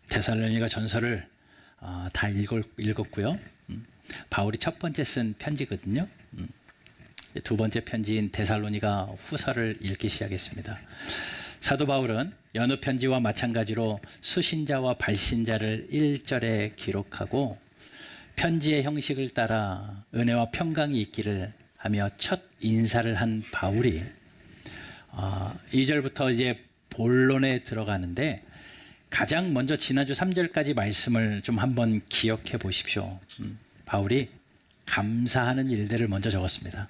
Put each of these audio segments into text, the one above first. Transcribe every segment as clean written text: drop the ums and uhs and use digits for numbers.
데살로니가 전서를 다 읽었고요. 바울이 첫 번째 쓴 편지거든요. 두 번째 편지인 데살로니가 후서를 읽기 시작했습니다. 사도 바울은 여느 편지와 마찬가지로 수신자와 발신자를 1절에 기록하고 편지의 형식을 따라 은혜와 평강이 있기를 하며 첫 인사를 한 바울이 2절부터 이제 본론에 들어가는데, 가장 먼저 지난주 3절까지 말씀을 좀 한번 기억해 보십시오. 바울이 감사하는 일들을 먼저 적었습니다.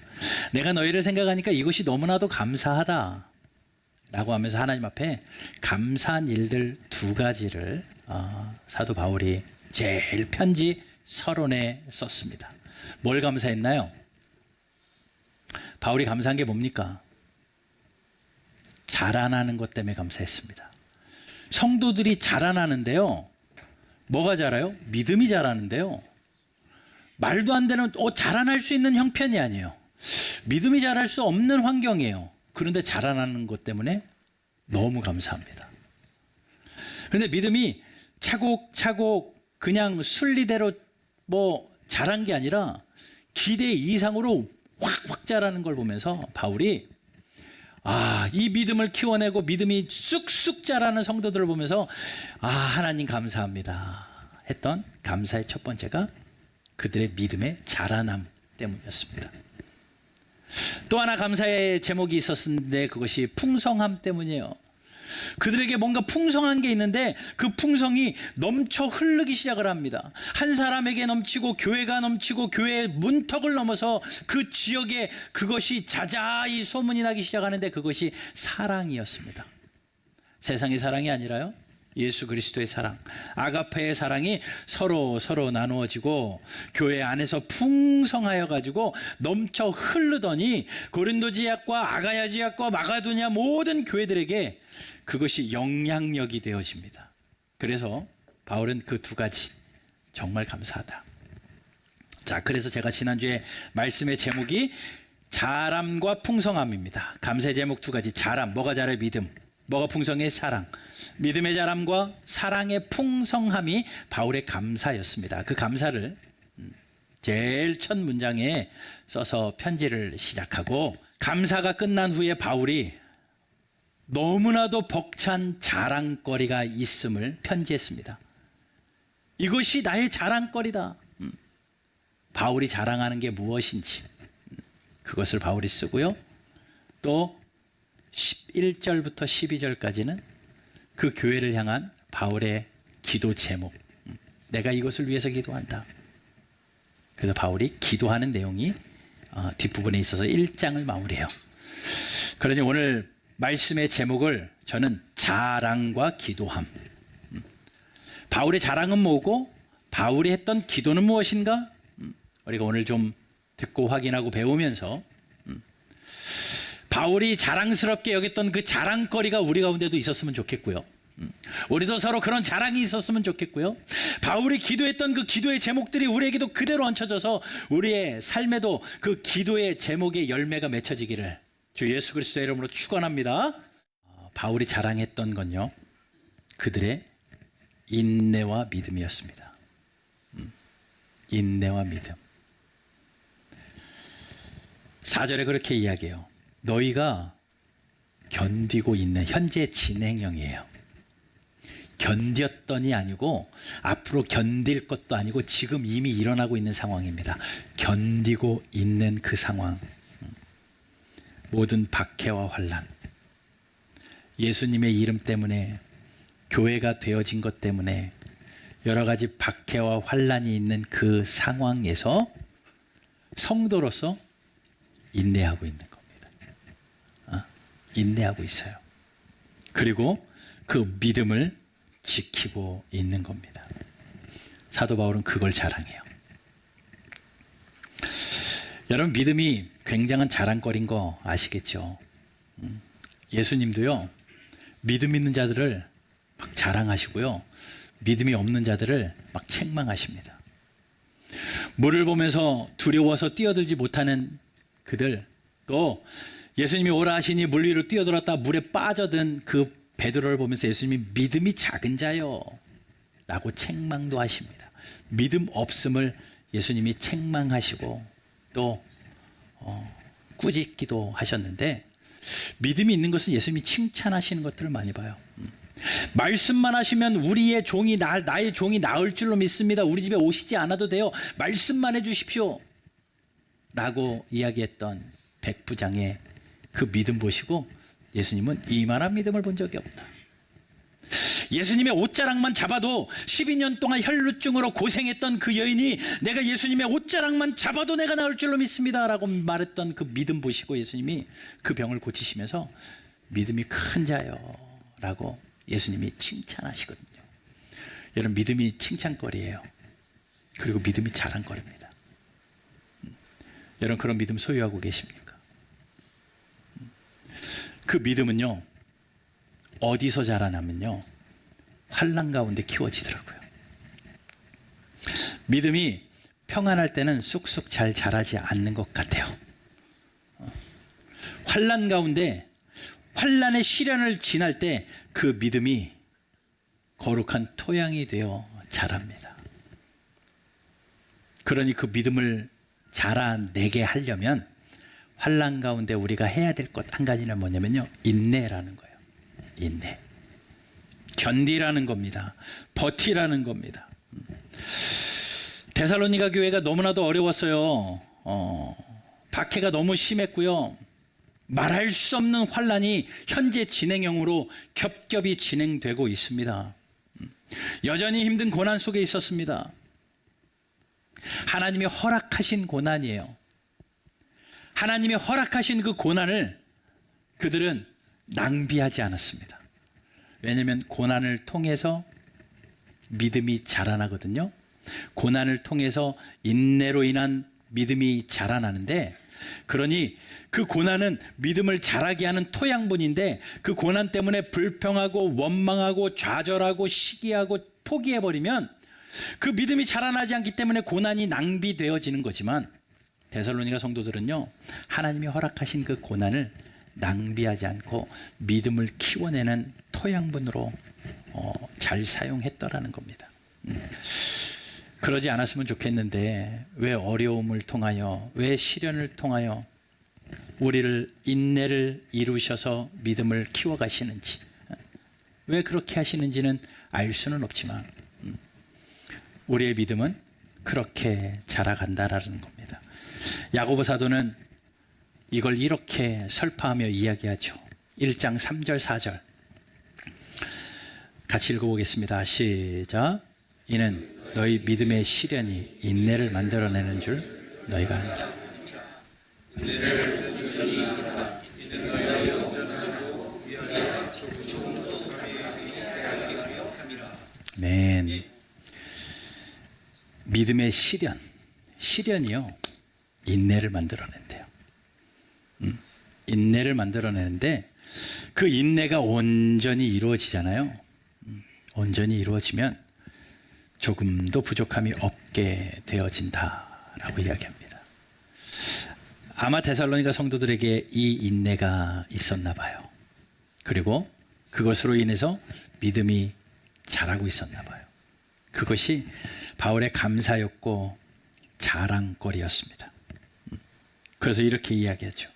내가 너희를 생각하니까 이것이 너무나도 감사하다 라고 하면서 하나님 앞에 감사한 일들 두 가지를 사도 바울이 제일 편지 서론에 썼습니다. 뭘 감사했나요? 바울이 감사한 게 뭡니까? 자라나는 것 때문에 감사했습니다. 성도들이 자라나는데요, 뭐가 자라요? 믿음이 자라는데요, 말도 안 되는 자라날 수 있는 형편이 아니에요. 믿음이 자랄 수 없는 환경이에요. 그런데 자라나는 것 때문에 너무 감사합니다. 그런데 믿음이 차곡차곡 그냥 순리대로 자란 게 아니라 기대 이상으로 확 자라는 걸 보면서 바울이 이 믿음을 키워내고 믿음이 쑥쑥 자라는 성도들을 보면서 하나님 감사합니다 했던 감사의 첫 번째가 그들의 믿음의 자라남 때문이었습니다. 또 하나 감사의 제목이 있었는데 그것이 풍성함 때문이에요. 그들에게 뭔가 풍성한 게 있는데 그 풍성이 넘쳐 흐르기 시작을 합니다. 한 사람에게 넘치고 교회가 넘치고 교회의 문턱을 넘어서 그 지역에 그것이 자자히 소문이 나기 시작하는데 그것이 사랑이었습니다. 세상의 사랑이 아니라요, 예수 그리스도의 사랑, 아가페의 사랑이 서로 나누어지고 교회 안에서 풍성하여 가지고 넘쳐 흐르더니 고린도 지역과 아가야 지역과 마가도냐 모든 교회들에게 그것이 영향력이 되어집니다. 그래서 바울은 그 두 가지 정말 감사하다. 자, 그래서 제가 지난주에 말씀의 제목이 자람과 풍성함입니다. 감사의 제목 두 가지. 자람, 뭐가 자라요? 믿음. 뭐가 풍성해? 사랑. 믿음의 자람과 사랑의 풍성함이 바울의 감사였습니다. 그 감사를 제일 첫 문장에 써서 편지를 시작하고, 감사가 끝난 후에 바울이 너무나도 벅찬 자랑거리가 있음을 편지했습니다. 이것이 나의 자랑거리다. 바울이 자랑하는 게 무엇인지 그것을 바울이 쓰고요. 또 11절부터 12절까지는 그 교회를 향한 바울의 기도 제목, 내가 이것을 위해서 기도한다. 그래서 바울이 기도하는 내용이 뒷부분에 있어서 1장을 마무리해요. 그러니 오늘 말씀의 제목을 저는 자랑과 기도함. 바울의 자랑은 뭐고 바울이 했던 기도는 무엇인가? 우리가 오늘 좀 듣고 확인하고 배우면서 바울이 자랑스럽게 여겼던 그 자랑거리가 우리 가운데도 있었으면 좋겠고요. 우리도 서로 그런 자랑이 있었으면 좋겠고요. 바울이 기도했던 그 기도의 제목들이 우리에게도 그대로 얹혀져서 우리의 삶에도 그 기도의 제목의 열매가 맺혀지기를 주 예수 그리스도의 이름으로 축원합니다. 바울이 자랑했던 건요, 그들의 인내와 믿음이었습니다. 인내와 믿음. 4절에 그렇게 이야기해요. 너희가 견디고 있는, 현재 진행형이에요. 견뎠더니 아니고 앞으로 견딜 것도 아니고 지금 이미 일어나고 있는 상황입니다. 견디고 있는 그 상황. 모든 박해와 환난, 예수님의 이름 때문에, 교회가 되어진 것 때문에 여러 가지 박해와 환난이 있는 그 상황에서 성도로서 인내하고 있는 겁니다. 인내하고 있어요. 그리고 그 믿음을 지키고 있는 겁니다. 사도 바울은 그걸 자랑해요. 여러분, 믿음이 굉장한 자랑거리인 거 아시겠죠? 예수님도요, 믿음 있는 자들을 막 자랑하시고요, 믿음이 없는 자들을 막 책망하십니다. 물을 보면서 두려워서 뛰어들지 못하는 그들, 또 예수님이 오라 하시니 물 위로 뛰어들었다 물에 빠져든 그 베드로를 보면서 예수님이 믿음이 작은 자요, 라고 책망도 하십니다. 믿음 없음을 예수님이 책망하시고 또 꾸짖기도 하셨는데, 믿음이 있는 것은 예수님이 칭찬하시는 것들을 많이 봐요. 말씀만 하시면 우리의 종이 나의 종이 나을 줄로 믿습니다. 우리 집에 오시지 않아도 돼요. 말씀만 해주십시오. 라고 이야기했던 백부장의 그 믿음 보시고 예수님은 이만한 믿음을 본 적이 없다. 예수님의 옷자락만 잡아도 12년 동안 혈루증으로 고생했던 그 여인이 내가 예수님의 옷자락만 잡아도 내가 나을 줄로 믿습니다 라고 말했던 그 믿음 보시고 예수님이 그 병을 고치시면서 믿음이 큰 자요 라고 예수님이 칭찬하시거든요. 여러분, 믿음이 칭찬거리예요. 그리고 믿음이 자랑거리입니다. 여러분, 그런 믿음 소유하고 계십니까? 그 믿음은요, 어디서 자라나면요, 환난 가운데 키워지더라고요. 믿음이 평안할 때는 쑥쑥 잘 자라지 않는 것 같아요. 환난 가운데, 환난의 시련을 지날 때 그 믿음이 거룩한 토양이 되어 자랍니다. 그러니 그 믿음을 자라내게 하려면 환난 가운데 우리가 해야 될 것 한 가지는 뭐냐면요, 인내라는 거예요. 인내. 견디라는 겁니다. 버티라는 겁니다. 데살로니가 교회가 너무나도 어려웠어요. 박해가 너무 심했고요. 말할 수 없는 환난이 현재 진행형으로 겹겹이 진행되고 있습니다. 여전히 힘든 고난 속에 있었습니다. 하나님이 허락하신 고난이에요. 하나님이 허락하신 그 고난을 그들은 낭비하지 않았습니다. 왜냐하면 고난을 통해서 믿음이 자라나거든요. 고난을 통해서 인내로 인한 믿음이 자라나는데, 그러니 그 고난은 믿음을 자라게 하는 토양분인데, 그 고난 때문에 불평하고 원망하고 좌절하고 시기하고 포기해버리면 그 믿음이 자라나지 않기 때문에 고난이 낭비되어지는 거지만, 데살로니가 성도들은요, 하나님이 허락하신 그 고난을 낭비하지 않고 믿음을 키워내는 토양분으로 잘 사용했더라는 겁니다. 그러지 않았으면 좋겠는데, 왜 어려움을 통하여, 왜 시련을 통하여 우리를 인내를 이루셔서 믿음을 키워가시는지, 왜 그렇게 하시는지는 알 수는 없지만 우리의 믿음은 그렇게 자라간다라는 겁니다. 야고보 사도는 이걸 이렇게 설파하며 이야기하죠. 1장 3절 4절 같이 읽어보겠습니다. 시작. 이는 너희 믿음의 시련이 인내를 만들어내는 줄 너희가 압니다. 아멘. 믿음의 시련이요, 인내를 만들어낸대요. 인내를 만들어내는데, 그 인내가 온전히 이루어지잖아요. 온전히 이루어지면 조금도 부족함이 없게 되어진다라고 이야기합니다. 아마 데살로니가 성도들에게 이 인내가 있었나 봐요. 그리고 그것으로 인해서 믿음이 자라고 있었나 봐요. 그것이 바울의 감사였고 자랑거리였습니다. 그래서 이렇게 이야기하죠.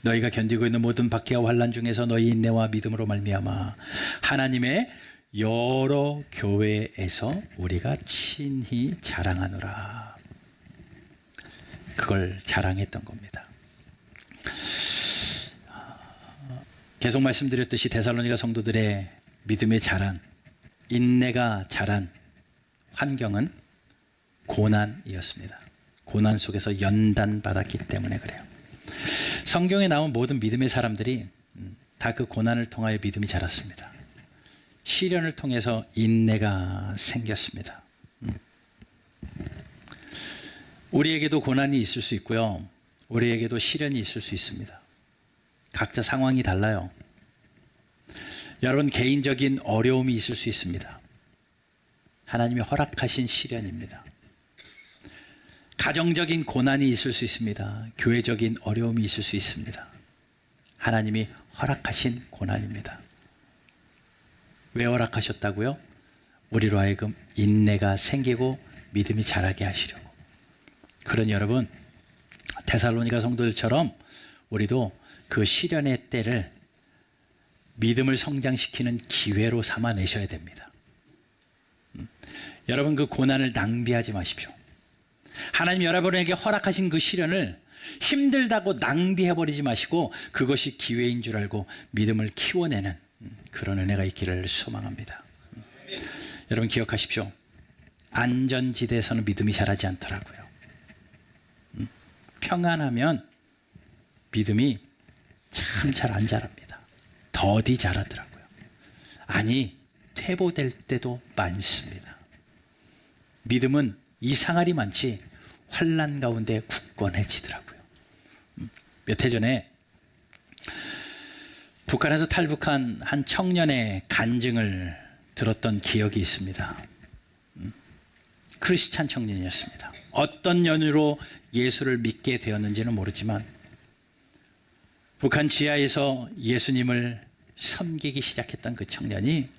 너희가 견디고 있는 모든 박해와 환난 중에서 너희 인내와 믿음으로 말미암아 하나님의 여러 교회에서 우리가 친히 자랑하노라. 그걸 자랑했던 겁니다. 계속 말씀드렸듯이 데살로니가 성도들의 믿음의 자란, 인내가 자란 환경은 고난이었습니다. 고난 속에서 연단받았기 때문에 그래요. 성경에 나온 모든 믿음의 사람들이 다 그 고난을 통하여 믿음이 자랐습니다. 시련을 통해서 인내가 생겼습니다. 우리에게도 고난이 있을 수 있고요, 우리에게도 시련이 있을 수 있습니다. 각자 상황이 달라요. 여러분, 개인적인 어려움이 있을 수 있습니다. 하나님이 허락하신 시련입니다. 가정적인 고난이 있을 수 있습니다. 교회적인 어려움이 있을 수 있습니다. 하나님이 허락하신 고난입니다. 왜 허락하셨다고요? 우리로 하여금 인내가 생기고 믿음이 자라게 하시려고. 그러니 여러분, 데살로니가 성도들처럼 우리도 그 시련의 때를 믿음을 성장시키는 기회로 삼아내셔야 됩니다. 여러분, 그 고난을 낭비하지 마십시오. 하나님 여러분에게 허락하신 그 시련을 힘들다고 낭비해버리지 마시고 그것이 기회인 줄 알고 믿음을 키워내는 그런 은혜가 있기를 소망합니다. 여러분 기억하십시오. 안전지대에서는 믿음이 자라지 않더라고요. 평안하면 믿음이 참 잘 안 자랍니다. 더디 자라더라고요. 아니, 퇴보될 때도 많습니다. 믿음은 이상할이 많지 환난 가운데 굳건해지더라고요. 몇 해 전에 북한에서 탈북한 한 청년의 간증을 들었던 기억이 있습니다. 크리스찬 청년이었습니다. 어떤 연유로 예수를 믿게 되었는지는 모르지만 북한 지하에서 예수님을 섬기기 시작했던 그 청년이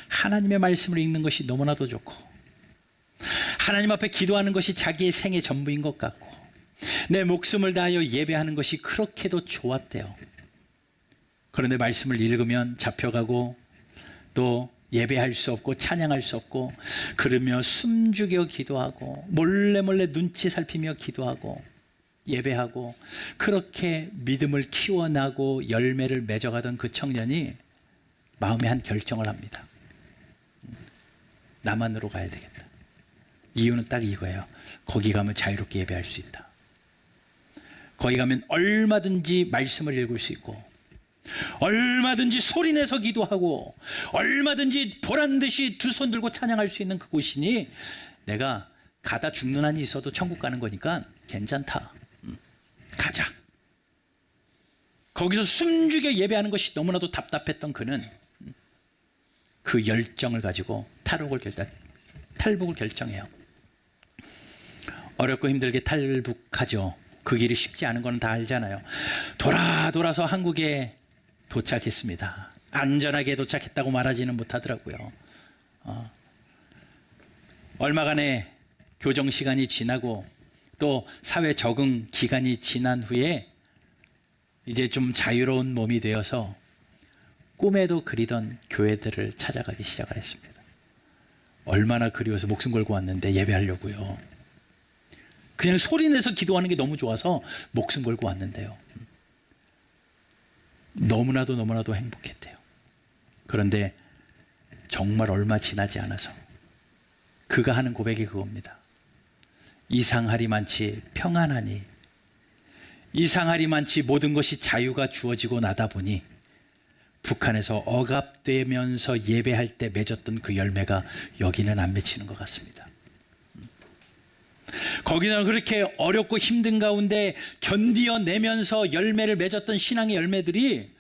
하나님의 말씀을 읽는 것이 너무나도 좋고 하나님 앞에 기도하는 것이 자기의 생의 전부인 것 같고 내 목숨을 다하여 예배하는 것이 그렇게도 좋았대요. 그런데 말씀을 읽으면 잡혀가고 또 예배할 수 없고 찬양할 수 없고 그러며 숨죽여 기도하고 몰래 눈치 살피며 기도하고 예배하고 그렇게 믿음을 키워나고 열매를 맺어가던 그 청년이 마음에 한 결정을 합니다. 남한으로 가야 되겠다. 이유는 딱 이거예요. 거기 가면 자유롭게 예배할 수 있다. 거기 가면 얼마든지 말씀을 읽을 수 있고 얼마든지 소리내서 기도하고 얼마든지 보란듯이 두 손 들고 찬양할 수 있는 그곳이니 내가 가다 죽는 한이 있어도 천국 가는 거니까 괜찮다. 가자. 거기서 숨죽여 예배하는 것이 너무나도 답답했던 그는 그 열정을 가지고 탈북을 결정해요. 어렵고 힘들게 탈북하죠. 그 길이 쉽지 않은 건 다 알잖아요. 돌아서 한국에 도착했습니다. 안전하게 도착했다고 말하지는 못하더라고요. 얼마간의 교정 시간이 지나고 또 사회 적응 기간이 지난 후에 이제 좀 자유로운 몸이 되어서 꿈에도 그리던 교회들을 찾아가기 시작을 했습니다. 얼마나 그리워서 목숨 걸고 왔는데 예배하려고요. 그냥 소리내서 기도하는 게 너무 좋아서 목숨 걸고 왔는데요. 너무나도 행복했대요. 그런데 정말 얼마 지나지 않아서 그가 하는 고백이 그겁니다. 이상하리 많지 평안하니 이상하리 많지 모든 것이 자유가 주어지고 나다 보니 북한에서 억압되면서 예배할 때 맺었던 그 열매가 여기는 안 맺히는 것 같습니다. 거기는 그렇게 어렵고 힘든 가운데 견디어내면서 열매를 맺었던 신앙의 열매들이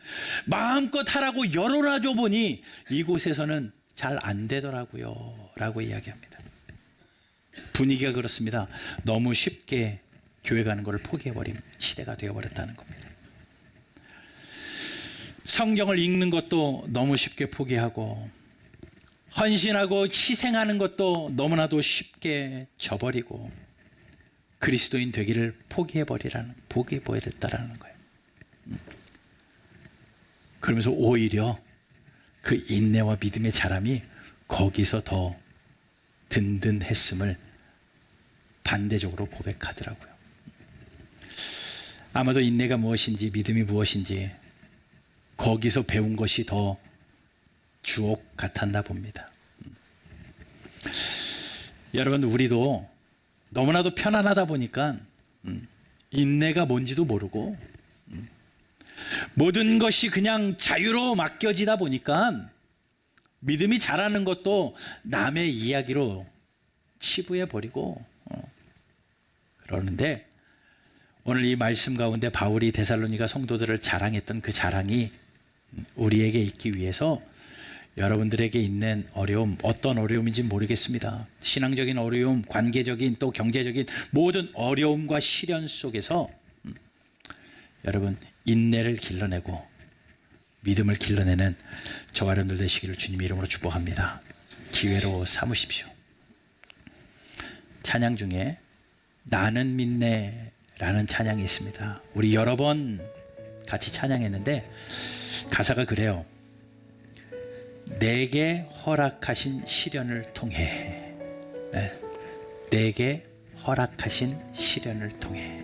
마음껏 하라고 열어놔줘 보니 이곳에서는 잘 안 되더라고요 라고 이야기합니다. 분위기가 그렇습니다. 너무 쉽게 교회 가는 것을 포기해버린 시대가 되어버렸다는 겁니다. 성경을 읽는 것도 너무 쉽게 포기하고 헌신하고 희생하는 것도 너무나도 쉽게 저버리고 그리스도인 되기를 포기해버렸다라는 거예요. 그러면서 오히려 그 인내와 믿음의 자람이 거기서 더 든든했음을 반대적으로 고백하더라고요. 아마도 인내가 무엇인지 믿음이 무엇인지 거기서 배운 것이 더 주옥 같았나 봅니다. 여러분, 우리도 너무나도 편안하다 보니까 인내가 뭔지도 모르고 모든 것이 그냥 자유로 맡겨지다 보니까 믿음이 자라는 것도 남의 이야기로 치부해 버리고 그러는데 오늘 이 말씀 가운데 바울이 데살로니가 성도들을 자랑했던 그 자랑이 우리에게 있기 위해서 여러분들에게 있는 어려움, 어떤 어려움인지 모르겠습니다. 신앙적인 어려움, 관계적인 또 경제적인 모든 어려움과 시련 속에서 여러분 인내를 길러내고 믿음을 길러내는 저와 여러분들 되시기를 주님의 이름으로 축복합니다. 기회로 삼으십시오. 찬양 중에 나는 믿네 라는 찬양이 있습니다. 우리 여러 번 같이 찬양했는데 가사가 그래요. 내게 허락하신 시련을 통해, 네. 내게 허락하신 시련을 통해,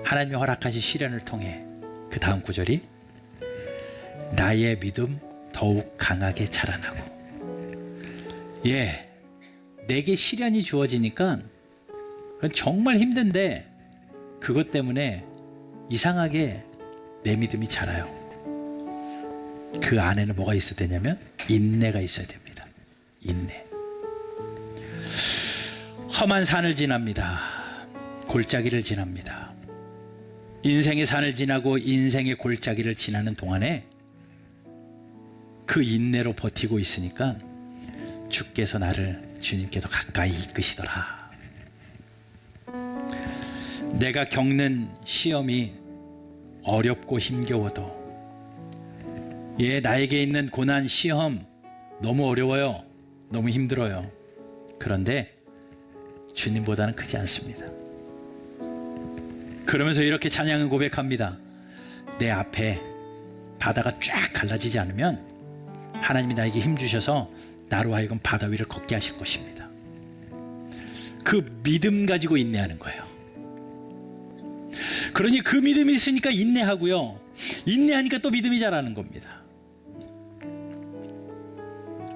하나님이 허락하신 시련을 통해, 그 다음 구절이 나의 믿음 더욱 강하게 자라나고. 예, 내게 시련이 주어지니까 그건 정말 힘든데 그것 때문에 이상하게 내 믿음이 자라요. 그 안에는 뭐가 있어야 되냐면 인내가 있어야 됩니다. 인내. 험한 산을 지납니다. 골짜기를 지납니다. 인생의 산을 지나고 인생의 골짜기를 지나는 동안에 그 인내로 버티고 있으니까 주께서 나를 주님께서 가까이 이끄시더라. 내가 겪는 시험이 어렵고 힘겨워도, 예, 나에게 있는 고난, 시험 너무 어려워요. 너무 힘들어요. 그런데 주님보다는 크지 않습니다. 그러면서 이렇게 찬양을 고백합니다. 내 앞에 바다가 쫙 갈라지지 않으면 하나님이 나에게 힘 주셔서 나로 하여금 바다 위를 걷게 하실 것입니다. 그 믿음 가지고 인내하는 거예요. 그러니 그 믿음이 있으니까 인내하고요. 인내하니까 또 믿음이 자라는 겁니다.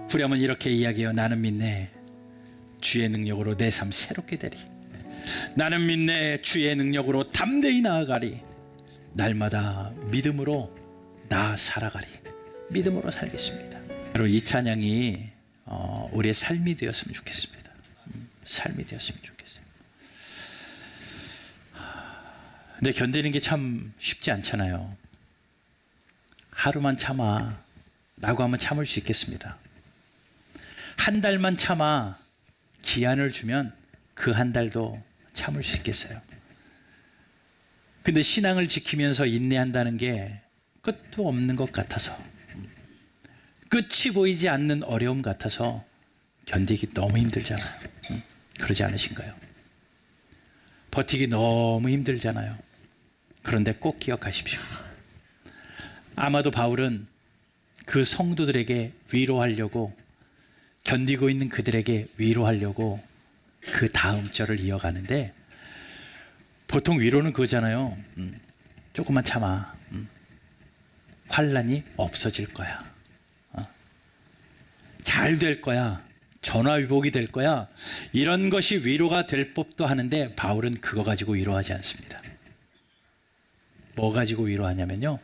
후렴은 이렇게 이야기해요. 나는 믿네. 주의 능력으로 내 삶 새롭게 되리. 나는 믿네. 주의 능력으로 담대히 나아가리. 날마다 믿음으로 나 살아가리. 믿음으로 살겠습니다. 바로 이 찬양이 우리의 삶이 되었으면 좋겠습니다. 삶이 되었으면 좋겠어요. 근데 견디는 게 참 쉽지 않잖아요. 하루만 참아 라고 하면 참을 수 있겠습니다. 한 달만 참아 기한을 주면 그 한 달도 참을 수 있겠어요. 근데 신앙을 지키면서 인내한다는 게 끝도 없는 것 같아서, 끝이 보이지 않는 어려움 같아서 견디기 너무 힘들잖아요. 그러지 않으신가요? 버티기 너무 힘들잖아요. 그런데 꼭 기억하십시오. 아마도 바울은 그 성도들에게 위로하려고, 견디고 있는 그들에게 위로하려고 그 다음 절을 이어가는데, 보통 위로는 그거잖아요. 조금만 참아. 환난이 없어질 거야. 잘 될 거야. 전화위복이 될 거야. 이런 것이 위로가 될 법도 하는데 바울은 그거 가지고 위로하지 않습니다. 뭐 가지고 위로하냐면요,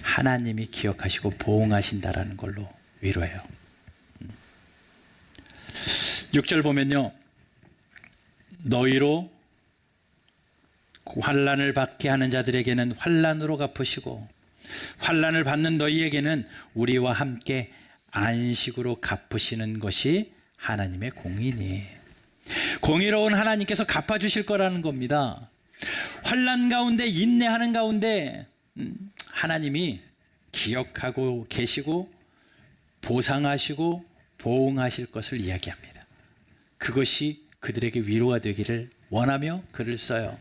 하나님이 기억하시고 보응하신다라는 걸로 위로해요. 6절 보면요, 너희로 환난을 받게 하는 자들에게는 환난으로 갚으시고 환난을 받는 너희에게는 우리와 함께 안식으로 갚으시는 것이 하나님의 공이니. 공의로운 하나님께서 갚아주실 거라는 겁니다. 환난 가운데, 인내하는 가운데 하나님이 기억하고 계시고 보상하시고 보응하실 것을 이야기합니다. 그것이 그들에게 위로가 되기를 원하며 글을 써요.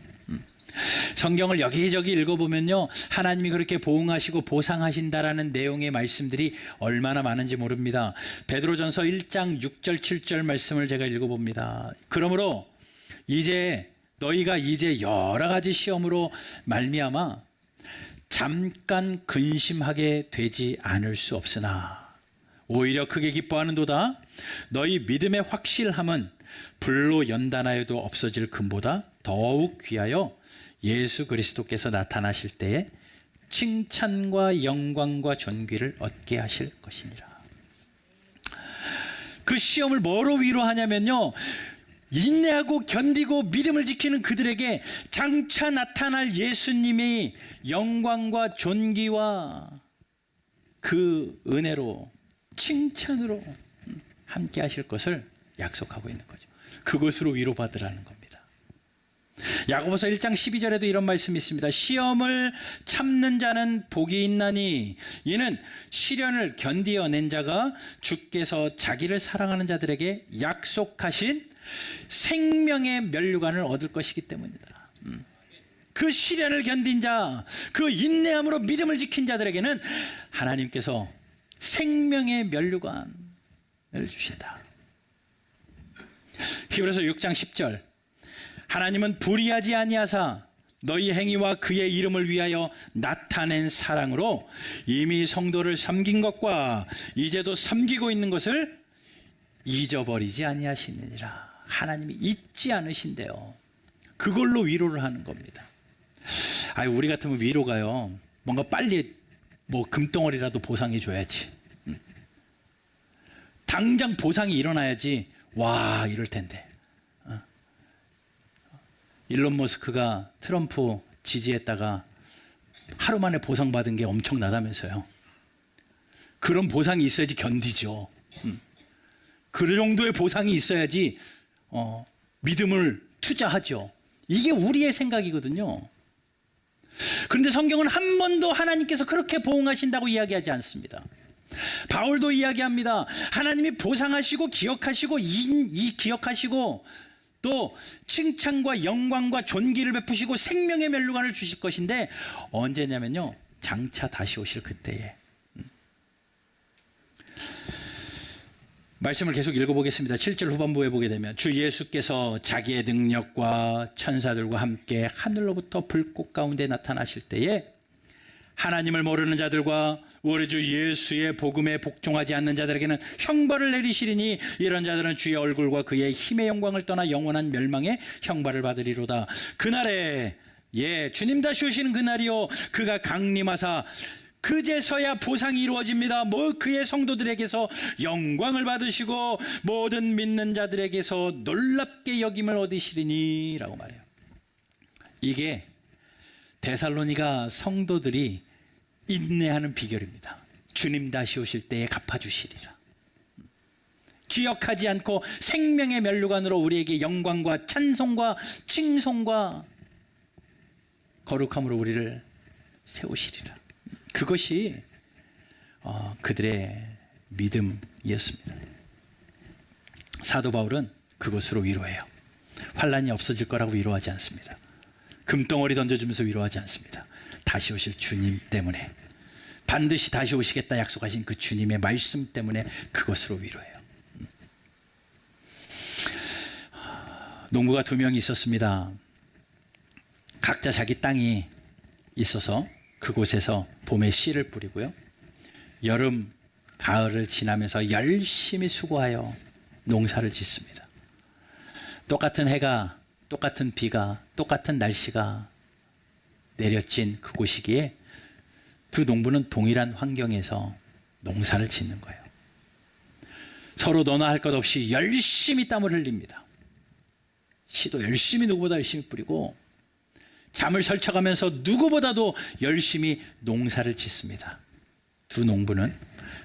성경을 여기저기 읽어보면요, 하나님이 그렇게 보응하시고 보상하신다라는 내용의 말씀들이 얼마나 많은지 모릅니다. 베드로전서 1장 6절 7절 말씀을 제가 읽어봅니다. 그러므로 이제 너희가 이제 여러 가지 시험으로 말미암아 잠깐 근심하게 되지 않을 수 없으나 오히려 크게 기뻐하는도다. 너희 믿음의 확실함은 불로 연단하여도 없어질 금보다 더욱 귀하여 예수 그리스도께서 나타나실 때에 칭찬과 영광과 존귀를 얻게 하실 것이니라. 그 시험을 뭐로 위로하냐면요, 인내하고 견디고 믿음을 지키는 그들에게 장차 나타날 예수님이 영광과 존귀와 그 은혜로, 칭찬으로 함께 하실 것을 약속하고 있는 거죠. 그것으로 위로받으라는 겁니다. 야고보서 1장 12절에도 이런 말씀이 있습니다. 시험을 참는 자는 복이 있나니 이는 시련을 견디어낸 자가 주께서 자기를 사랑하는 자들에게 약속하신 생명의 면류관을 얻을 것이기 때문이다. 그 시련을 견딘 자, 그 인내함으로 믿음을 지킨 자들에게는 하나님께서 생명의 면류관을 주신다. 히브리서 6장 10절, 하나님은 불의하지 아니하사 너희 행위와 그의 이름을 위하여 나타낸 사랑으로 이미 성도를 섬긴 것과 이제도 섬기고 있는 것을 잊어버리지 아니하시느니라. 하나님이 잊지 않으신대요. 그걸로 위로를 하는 겁니다. 우리 같으면 위로가요, 뭔가 빨리 뭐 금덩어리라도 보상해 줘야지, 당장 보상이 일어나야지 와 이럴 텐데. 일론 머스크가 트럼프 지지했다가 하루 만에 보상받은 게 엄청나다면서요. 그런 보상이 있어야지 견디죠. 그 정도의 보상이 있어야지 믿음을 투자하죠. 이게 우리의 생각이거든요. 그런데 성경은 한 번도 하나님께서 그렇게 보응하신다고 이야기하지 않습니다. 바울도 이야기합니다. 하나님이 보상하시고 기억하시고 기억하시고 또 칭찬과 영광과 존귀를 베푸시고 생명의 면류관을 주실 것인데 언제냐면요, 장차 다시 오실 그때에. 말씀을 계속 읽어보겠습니다. 7절 후반부에 보게 되면 주 예수께서 자기의 능력과 천사들과 함께 하늘로부터 불꽃 가운데 나타나실 때에 하나님을 모르는 자들과 우리 주 예수의 복음에 복종하지 않는 자들에게는 형벌을 내리시리니 이런 자들은 주의 얼굴과 그의 힘의 영광을 떠나 영원한 멸망의 형벌을 받으리로다. 그날에 주님 다시 오시는 그날이요, 그가 강림하사 그제서야 보상이 이루어집니다. 그의 성도들에게서 영광을 받으시고 모든 믿는 자들에게서 놀랍게 여김을 얻으시리니 라고 말해요. 이게 데살로니가 성도들이 인내하는 비결입니다. 주님 다시 오실 때에 갚아주시리라. 기억하지 않고 생명의 면류관으로 우리에게 영광과 찬송과 칭송과 거룩함으로 우리를 세우시리라. 그것이 그들의 믿음이었습니다. 사도 바울은 그것으로 위로해요. 환난이 없어질 거라고 위로하지 않습니다. 금덩어리 던져주면서 위로하지 않습니다. 다시 오실 주님 때문에, 반드시 다시 오시겠다 약속하신 그 주님의 말씀 때문에 그것으로 위로해요. 농부가 2명이 있었습니다. 각자 자기 땅이 있어서 그곳에서 봄에 씨를 뿌리고요, 여름, 가을을 지나면서 열심히 수고하여 농사를 짓습니다. 똑같은 해가, 똑같은 비가, 똑같은 날씨가 내려진 그곳이기에 두 농부는 동일한 환경에서 농사를 짓는 거예요. 서로 너나 할 것 없이 열심히 땀을 흘립니다. 씨도 열심히, 누구보다 열심히 뿌리고 잠을 설쳐가면서 누구보다도 열심히 농사를 짓습니다. 두 농부는,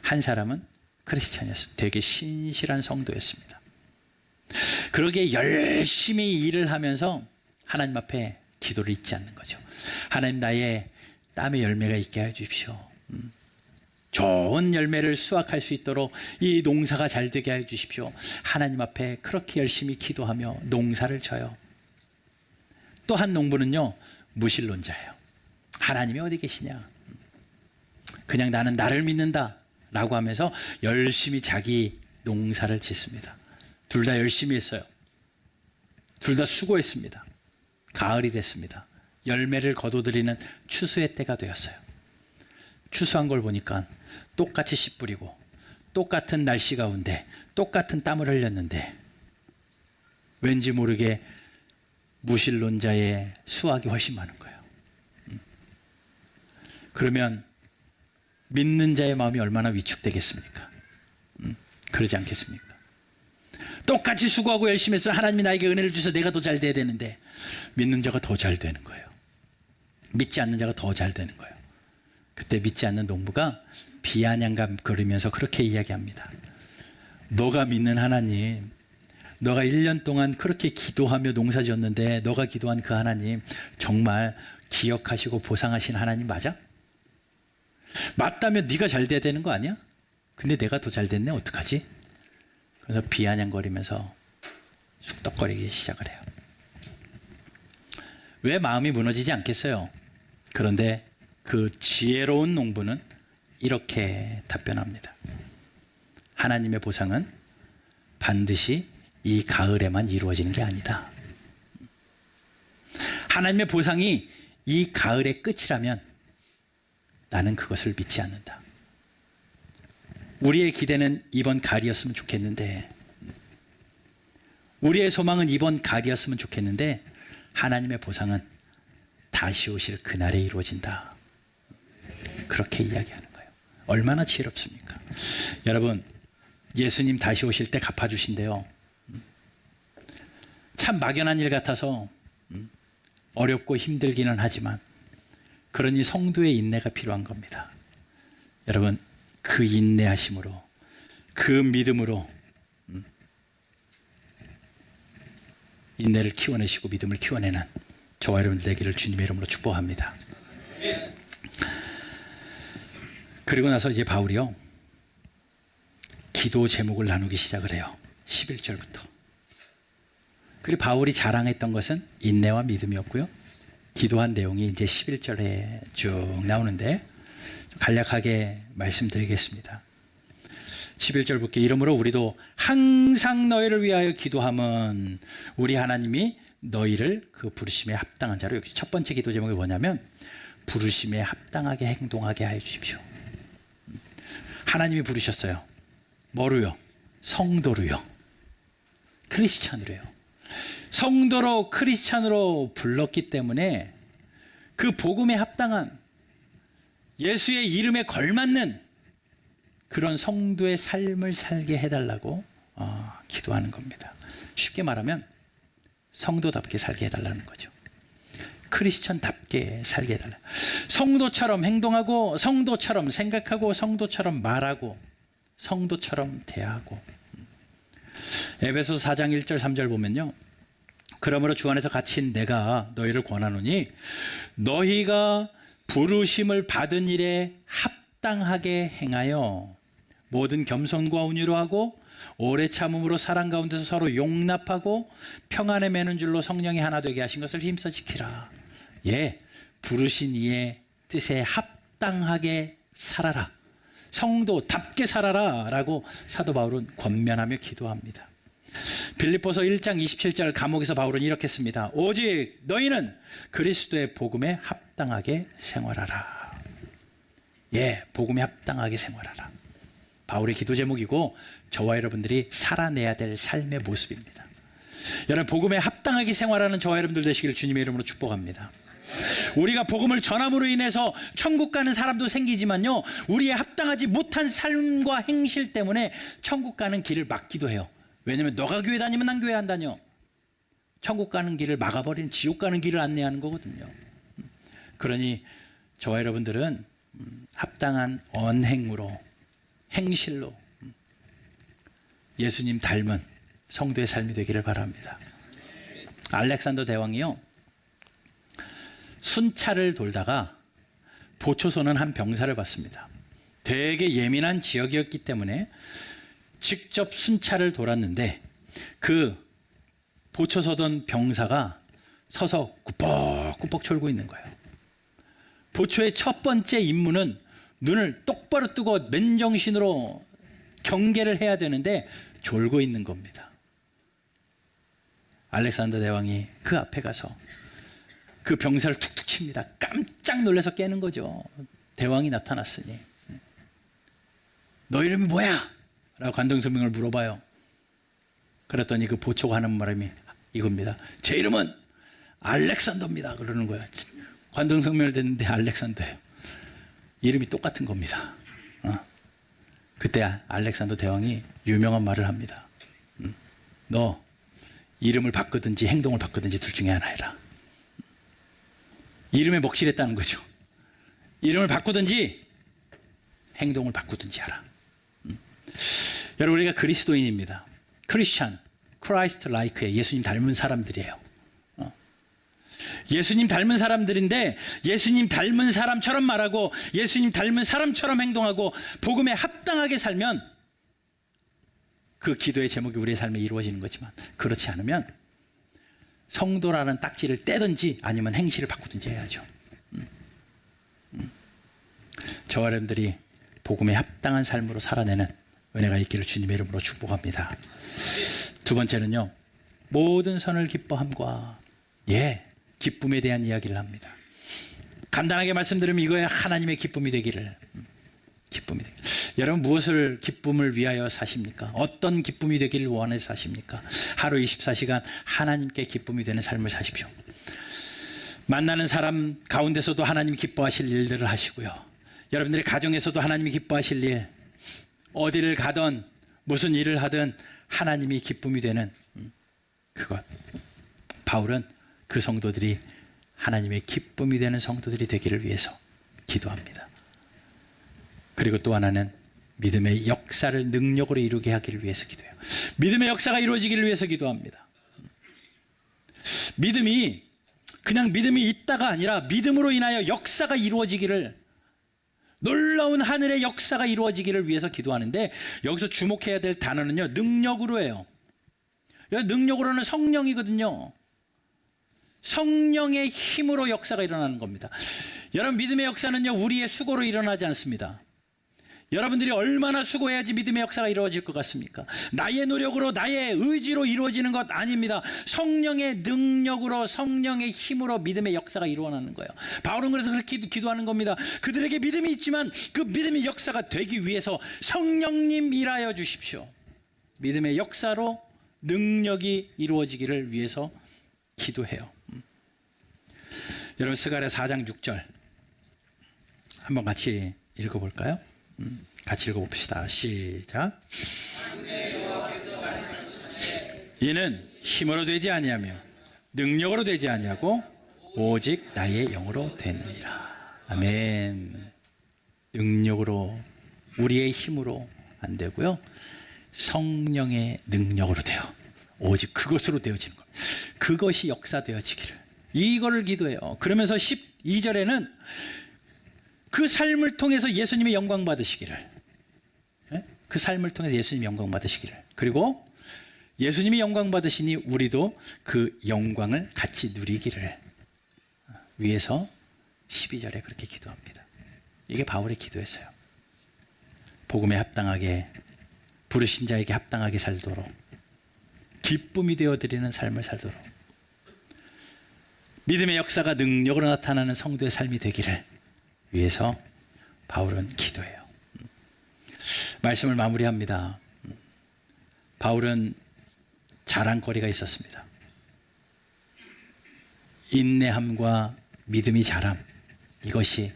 한 사람은 크리스찬이었습니다. 되게 신실한 성도였습니다. 그러기에 열심히 일을 하면서 하나님 앞에 기도를 잊지 않는 거죠. 하나님, 나의 땀의 열매가 있게 해주십시오. 좋은 열매를 수확할 수 있도록 이 농사가 잘 되게 해주십시오. 하나님 앞에 그렇게 열심히 기도하며 농사를 져요. 또 한 농부는요, 무신론자예요. 하나님이 어디 계시냐, 그냥 나는 나를 믿는다 라고 하면서 열심히 자기 농사를 짓습니다. 둘 다 열심히 했어요. 둘 다 수고했습니다. 가을이 됐습니다. 열매를 거둬들이는 추수의 때가 되었어요. 추수한 걸 보니까 똑같이 씨 뿌리고 똑같은 날씨 가운데 똑같은 땀을 흘렸는데 왠지 모르게 무신론자의 수확이 훨씬 많은 거예요. 그러면 믿는 자의 마음이 얼마나 위축되겠습니까? 그러지 않겠습니까? 똑같이 수고하고 열심히 해서 하나님이 나에게 은혜를 주셔서 내가 더 잘 돼야 되는데 믿는 자가 더 잘 되는 거예요. 믿지 않는 자가 더 잘 되는 거예요. 그때 믿지 않는 농부가 비아냥감 그리면서 그렇게 이야기합니다. 너가 믿는 하나님, 너가 1년 동안 그렇게 기도하며 농사 지었는데 너가 기도한 그 하나님 정말 기억하시고 보상하신 하나님 맞아? 맞다면 네가 잘 돼야 되는 거 아니야? 근데 내가 더 잘 됐네 어떡하지? 그래서 비아냥거리면서 쑥덕거리기 시작을 해요. 왜 마음이 무너지지 않겠어요? 그런데 그 지혜로운 농부는 이렇게 답변합니다. 하나님의 보상은 반드시 이 가을에만 이루어지는 게 아니다. 하나님의 보상이 이 가을의 끝이라면 나는 그것을 믿지 않는다. 우리의 기대는 이번 가을이었으면 좋겠는데, 우리의 소망은 이번 가을이었으면 좋겠는데 하나님의 보상은 다시 오실 그날에 이루어진다. 그렇게 이야기하는 거예요. 얼마나 지혜롭습니까? 여러분, 예수님 다시 오실 때 갚아주신대요. 참 막연한 일 같아서 어렵고 힘들기는 하지만 그러니 성도의 인내가 필요한 겁니다. 여러분, 그 인내하심으로, 그 믿음으로 인내를 키워내시고 믿음을 키워내는 저와 여러분들 되기를 주님의 이름으로 축복합니다. 그리고 나서 이제 바울이요, 기도 제목을 나누기 시작을 해요. 11절부터. 그리고 바울이 자랑했던 것은 인내와 믿음이었고요. 기도한 내용이 이제 11절에 쭉 나오는데 간략하게 말씀드리겠습니다. 11절 볼게요. 이러므로 우리도 항상 너희를 위하여 기도함은 우리 하나님이 너희를 그 부르심에 합당한 자로, 여기 첫 번째 기도 제목이 뭐냐면 부르심에 합당하게 행동하게 하여 주십시오. 하나님이 부르셨어요. 뭐로요? 성도로요. 크리스찬으로요. 성도로 크리스찬으로 불렀기 때문에 그 복음에 합당한 예수의 이름에 걸맞는 그런 성도의 삶을 살게 해달라고 기도하는 겁니다. 쉽게 말하면 성도답게 살게 해달라는 거죠. 크리스천답게 살게 해달라. 성도처럼 행동하고 성도처럼 생각하고 성도처럼 말하고 성도처럼 대하고. 에베소서 4장 1절 3절 보면요, 그러므로 주 안에서 갇힌 내가 너희를 권하노니 너희가 부르심을 받은 일에 합당하게 행하여 모든 겸손과 온유로 하고 오래 참음으로 사랑 가운데서 서로 용납하고 평안에 매는 줄로 성령이 하나 되게 하신 것을 힘써 지키라. 예, 부르신 이의 뜻에 합당하게 살아라. 성도답게 살아라 라고 사도 바울은 권면하며 기도합니다. 빌립보서 1장 27절 감옥에서 바울은 이렇게 씁니다. 오직 너희는 그리스도의 복음에 합당하게 생활하라. 예, 복음에 합당하게 생활하라. 바울의 기도 제목이고 저와 여러분들이 살아내야 될 삶의 모습입니다. 여러분, 복음에 합당하게 생활하는 저와 여러분들 되시기를 주님의 이름으로 축복합니다. 우리가 복음을 전함으로 인해서 천국 가는 사람도 생기지만요, 우리의 합당하지 못한 삶과 행실 때문에 천국 가는 길을 막기도 해요. 왜냐하면 너가 교회 다니면 난 교회 안 다녀. 천국 가는 길을 막아버리는, 지옥 가는 길을 안내하는 거거든요. 그러니 저와 여러분들은 합당한 언행으로, 행실로 예수님 닮은 성도의 삶이 되기를 바랍니다. 알렉산더 대왕이요, 순찰을 돌다가 보초소는 한 병사를 봤습니다. 되게 예민한 지역이었기 때문에 직접 순찰을 돌았는데 그 보초서던 병사가 서서 꾸벅꾸벅 졸고 있는 거예요. 보초의 첫 번째 임무는 눈을 똑바로 뜨고 맨정신으로 경계를 해야 되는데 졸고 있는 겁니다. 알렉산더 대왕이 그 앞에 가서 그 병사를 툭툭 칩니다. 깜짝 놀라서 깨는 거죠. 대왕이 나타났으니. 너 이름이 뭐야? 라고 관등성명을 물어봐요. 그랬더니 그 보초가 하는 말이 이겁니다. 제 이름은 알렉산더입니다. 그러는 거예요. 관등성명을 댔는데 알렉산더예요. 이름이 똑같은 겁니다. 그때 알렉산더 대왕이 유명한 말을 합니다. 너 이름을 바꾸든지 행동을 바꾸든지 둘 중에 하나 해라. 이름에 먹칠했다는 거죠. 이름을 바꾸든지 행동을 바꾸든지 하라. 여러분, 우리가 그리스도인입니다. 크리스찬, 크라이스트 라이크에 예수님 닮은 사람들이에요. 예수님 닮은 사람들인데 예수님 닮은 사람처럼 말하고 예수님 닮은 사람처럼 행동하고 복음에 합당하게 살면 그 기도의 제목이 우리의 삶에 이루어지는 거지만, 그렇지 않으면 성도라는 딱지를 떼든지 아니면 행실을 바꾸든지 해야죠. 저와 여러분들이 복음에 합당한 삶으로 살아내는 은혜가 있기를 주님의 이름으로 축복합니다. 두 번째는요, 모든 선을 기뻐함과 기쁨에 대한 이야기를 합니다. 간단하게 말씀드리면 이거야 하나님의 기쁨이 되기를. 여러분, 무엇을 기쁨을 위하여 사십니까? 어떤 기쁨이 되기를 원해서 사십니까? 하루 24시간 하나님께 기쁨이 되는 삶을 사십시오. 만나는 사람 가운데서도 하나님이 기뻐하실 일들을 하시고요, 여러분들의 가정에서도 하나님이 기뻐하실 일, 어디를 가든 무슨 일을 하든 하나님이 기쁨이 되는 그것. 바울은 그 성도들이 하나님의 기쁨이 되는 성도들이 되기를 위해서 기도합니다. 그리고 또 하나는 믿음의 역사를 능력으로 이루게 하기를 위해서 기도해요. 믿음의 역사가 이루어지기를 위해서 기도합니다. 믿음이 그냥 믿음이 있다가 아니라 믿음으로 인하여 역사가 이루어지기를, 놀라운 하늘의 역사가 이루어지기를 위해서 기도하는데, 여기서 주목해야 될 단어는요, 능력으로 해요. 능력으로는 성령이거든요. 성령의 힘으로 역사가 일어나는 겁니다. 여러분, 믿음의 역사는요, 우리의 수고로 일어나지 않습니다. 여러분들이 얼마나 수고해야지 믿음의 역사가 이루어질 것 같습니까? 나의 노력으로, 나의 의지로 이루어지는 것 아닙니다. 성령의 능력으로, 성령의 힘으로 믿음의 역사가 일어나는 거예요. 바울은 그래서 그렇게 기도하는 겁니다. 그들에게 믿음이 있지만 그 믿음의 역사가 되기 위해서 성령님 일하여 주십시오. 믿음의 역사로 능력이 이루어지기를 위해서 기도해요. 여러분, 스가랴 4장 6절 한번 같이 읽어볼까요? 같이 읽어봅시다. 시작. 이는 힘으로 되지 아니하며 능력으로 되지 아니하고 오직 나의 영으로 되느니라. 아멘. 능력으로, 우리의 힘으로 안 되고요, 성령의 능력으로 돼요. 오직 그것으로 되어지는 겁니다. 그것이 역사되어지기를, 이거를 기도해요. 그러면서 12절에는 그 삶을 통해서 예수님의 영광 받으시기를, 그 삶을 통해서 예수님 영광 받으시기를, 그리고 예수님이 영광 받으시니 우리도 그 영광을 같이 누리기를 위해서 12절에 그렇게 기도합니다. 이게 바울의 기도였어요. 복음에 합당하게, 부르신 자에게 합당하게 살도록, 기쁨이 되어드리는 삶을 살도록, 믿음의 역사가 능력으로 나타나는 성도의 삶이 되기를 위해서 바울은 기도해요. 말씀을 마무리합니다. 바울은 자랑거리가 있었습니다. 인내함과 믿음이 자람, 이것이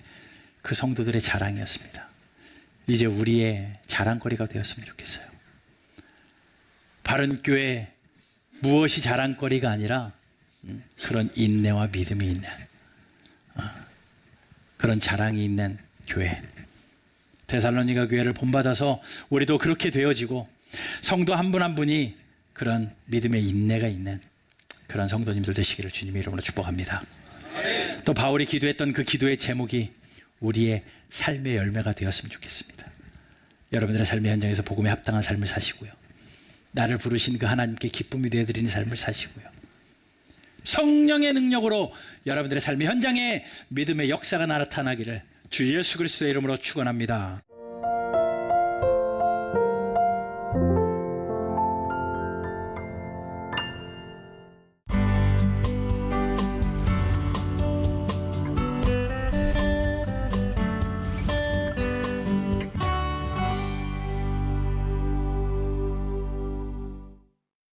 그 성도들의 자랑이었습니다. 이제 우리의 자랑거리가 되었으면 좋겠어요. 바른 교회, 무엇이 자랑거리가 아니라 그런 인내와 믿음이 있는, 그런 자랑이 있는 교회, 데살로니가 교회를 본받아서 우리도 그렇게 되어지고, 성도 한 분 한 분이 그런 믿음의 인내가 있는 그런 성도님들 되시기를 주님의 이름으로 축복합니다. 또 바울이 기도했던 그 기도의 제목이 우리의 삶의 열매가 되었으면 좋겠습니다. 여러분들의 삶의 현장에서 복음에 합당한 삶을 사시고요, 나를 부르신 그 하나님께 기쁨이 되어드리는 삶을 사시고요, 성령의 능력으로 여러분들의 삶의 현장에 믿음의 역사가 나타나기를 주 예수 그리스도의 이름으로 축원합니다.